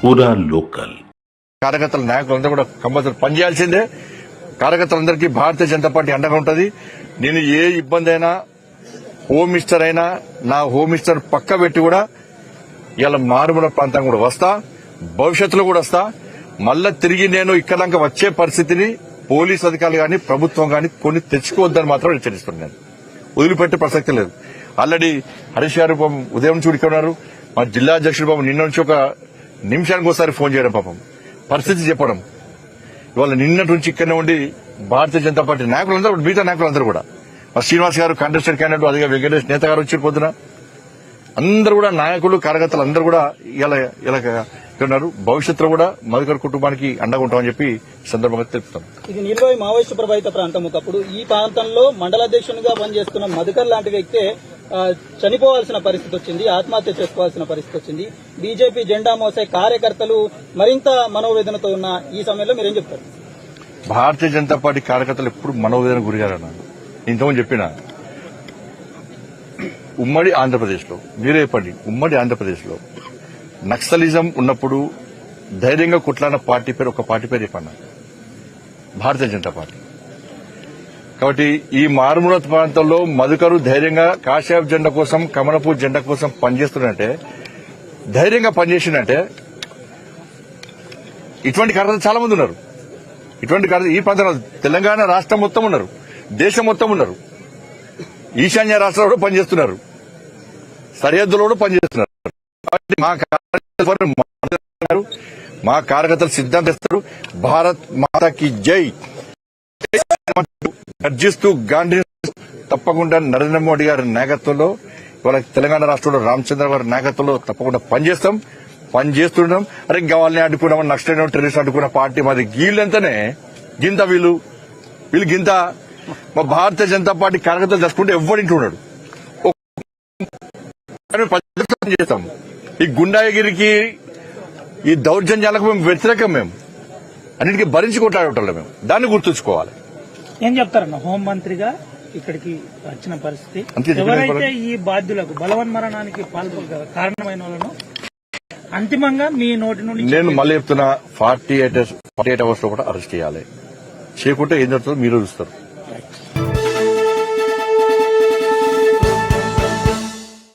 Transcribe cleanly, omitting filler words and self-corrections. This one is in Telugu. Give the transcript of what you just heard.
పూరా లోకల్ కార్యకర్తల నాయకులందరూ కూడా కంపల్సరీ పనిచేయాల్సిందే. కార్యకర్తలందరికీ భారతీయ జనతా పార్టీ అండగా ఉంటుంది. నేను ఏ ఇబ్బంది అయినా హోమ్ మినిస్టర్ అయినా నా హోమ్ మినిస్టర్ పక్క పెట్టి కూడా ఇలా మారుమూల ప్రాంతం కూడా వస్తా, భవిష్యత్తులో కూడా వస్తా. మళ్ళా తిరిగి నేను ఇక్కడ దాకా వచ్చే పరిస్థితిని పోలీస్ అధికారులు గాని ప్రభుత్వం గాని కొన్ని తెచ్చుకోవద్దని మాత్రం హెచ్చరిస్తున్నాను. వదిలిపెట్టే ప్రసక్తి లేదు. ఆల్రెడీ హరీష్ గారు ఉదయం నుంచి ఇక్కడ ఉన్నారు. మా జిల్లా అధ్యక్షుడు పాపం నిన్న నుంచి ఒక నిమిషానికి ఒకసారి ఫోన్ చేయడం, పాపం పరిస్థితి చెప్పడం. ఇవాళ నిన్నటి నుంచి ఇక్కడనే ఉండి భారతీయ జనతా పార్టీ నాయకులందరూ, మిగతా నాయకులందరూ కూడా, మా శ్రీనివాస్ గారు కంటెస్టెడ్ క్యాండిడేట్, అదిగా వెంకటేష్ నేత గారు వచ్చి పొద్దున అందరూ కూడా నాయకులు కార్యకర్తలు అందరూ కూడా ఇలా ఉన్నారు. భవిష్యత్తులో కూడా మధుకర్ కుటుంబానికి అండగా ఉంటామని చెప్పి సందర్భంగా తెలుపుతాను. ఇది నిర్భయ మావోయిస్టు ప్రభావిత ప్రాంతం. ఒకప్పుడు ఈ ప్రాంతంలో మండలాధ్యక్షునిగా పనిచేస్తున్న మధుకర్ లాంటి వ్యక్తే చనిపోవాల్సిన పరిస్థితి వచ్చింది, ఆత్మహత్య చేసుకోవాల్సిన పరిస్థితి వచ్చింది. బీజేపీ జెండా మోసే కార్యకర్తలు మరింత మనోవేదనతో ఉన్న ఈ సమయంలో మీరేం చెప్తారు? భారతీయ జనతా పార్టీ కార్యకర్తలు ఎప్పుడు మనోవేదన గురిగారన్న ఇంతకుముందు చెప్పిన ఉమ్మడి ఆంధ్రప్రదేశ్ లో మీరే చెప్పండి, ఉమ్మడి ఆంధ్రప్రదేశ్ లో నక్సలిజం ఉన్నప్పుడు ధైర్యంగా కొట్లాడిన పార్టీ పేరు, ఒక పార్టీ పేరు చెప్పన్నా, భారతీయ జనతా పార్టీ. కాబట్టి ఈ మారుమూల ప్రాంతంలో మధుకరు ధైర్యంగా కాషాయపు జెండా కోసం, కమలపూర్ జెండా కోసం పనిచేస్తున్నంటే, ధైర్యంగా పనిచేసిందంటే ఇటువంటి కార్యకర్తలు చాలా మంది ఉన్నారు. ఇటువంటి కార్యకర్తలు ఈ ప్రాంతంలో తెలంగాణ రాష్ట్రం మొత్తం ఉన్నారు, దేశం మొత్తం ఉన్నారు. ఈశాన్య రాష్ట్రాల్లో కూడా పనిచేస్తున్నారు, సరిహద్దులో కూడా పనిచేస్తున్నారు. మా కార్యకర్తలు సిద్ధాంతిస్తారు. భారత్ మాతాకి జై గర్జిస్తూ గాంధీ తప్పకుండా నరేంద్ర మోడీ గారి నాయకత్వంలో, ఇవాళ తెలంగాణ రాష్ట్రంలో రామచంద్ర గారి నాయకత్వంలో తప్పకుండా పనిచేస్తున్నాం. అరే వాళ్ళని అడ్డుకున్నాం, నక్సలైట్ టెర్రరిస్ట్ అడ్డుకున్న పార్టీ మాది. వీళ్ళంతనే గింత వీళ్ళు గింత మా భారతీయ జనతా పార్టీ కార్యకర్తలు చేసుకుంటే ఎవరింటున్నాడు చేస్తాం. ఈ గుండాగిరికి, ఈ దౌర్జన్యాలకు మేము వ్యతిరేకం. మేము అన్నిటికీ భరించి కొట్లాడటం మేము, దాన్ని గుర్తుంచుకోవాలి. ఏం చెప్తారన్న హోంమంత్రిగా ఇక్కడికి వచ్చిన పరిస్థితి, ఎవరైతే ఈ బాధ్యులకు బలవన్మరణానికి కారణమైన వాళ్ళను అంతిమంగా మీ నోటి నుండి నేను మళ్ళీ చెప్తున్నా, 48 అవర్స్ లో కూడా అరెస్ట్ చేయాలి. చేయకుంటే ఏం జరుగుతుందో మీరు చూస్తారు.